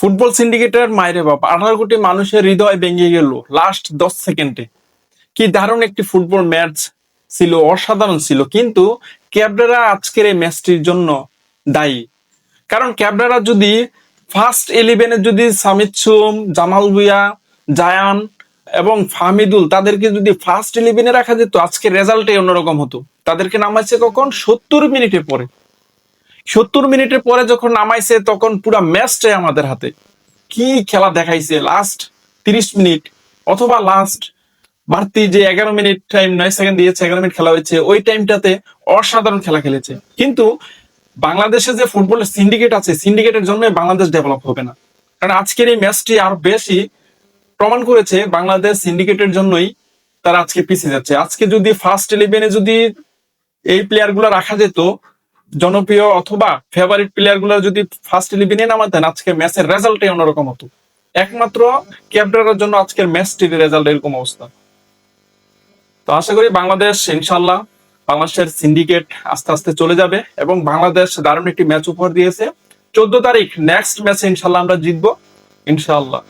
Football সিন্ডিকেটের মাইরে বাপ 18 কোটি মানুষের হৃদয় ভেঙে গেল লাস্ট 10 সেকেন্ডে। কি দারুণ একটি ফুটবল ম্যাচ ছিল, অসাধারণ ছিল। কিন্তু ক্যাবরেরা আজকের এই ম্যাচটির জন্য দায়ী। কারণ ক্যাবরেরা যদি ফার্স্ট 11-এ যদি সামিদ সুম, জামাল ভুঁইয়া, জায়ান এবং ফাহমিদুল তাদেরকে যদি ফার্স্ট 11-এ রাখা যেত, আজকের রেজাল্টই অন্যরকম হতো। তাদেরকে নামাইছে কখন? 70 মিনিটে পরে। 70 মিনিটের পরে যখন নামাইছে তখন পুরো ম্যাচটাই আমাদের হাতে। কি খেলা দেখাইছে লাস্ট 30 মিনিট, অথবা লাস্ট বাড়তি যে 11 মিনিট টাইম 9 সেকেন্ড দিয়েছে, 11 মিনিট খেলা হয়েছে, ওই টাইমটাতে অসাধারণ খেলা খেলেছে। কিন্তু বাংলাদেশে যে ফুটবলের সিন্ডিকেট আছে, সিন্ডিকেটের জন্য বাংলাদেশ ডেভেলপ হবে না। কারণ আজকের এই ম্যাচটি আরো বেশি প্রমাণ করেছে বাংলাদেশ সিন্ডিকেটের জন্যই তারা আজকে পিছিয়ে যাচ্ছে। আজকে যদি ফার্স্ট 11-এ যদি এই প্লেয়ার গুলো রাখা যেত, জনপ্রিয় অথবা ফেভারিট প্লেয়ার গুলো যদি ফার্স্ট 11-এ নামাতেন, আজকে ম্যাচের রেজাল্টই অন্যরকম হতো। একমাত্র ক্যাবরেরার জন্য আজকের ম্যাচটির রেজাল্ট এরকম অবস্থা। তো আশা করি বাংলাদেশ ইনশাল্লাহ, বাংলাদেশের সিন্ডিকেট আস্তে আস্তে চলে যাবে এবং বাংলাদেশ দারুণ একটি ম্যাচ উপহার দিয়েছে। 14 তারিখ নেক্সট ম্যাচে ইনশাল্লাহ আমরা জিতবো, ইনশাল্লাহ।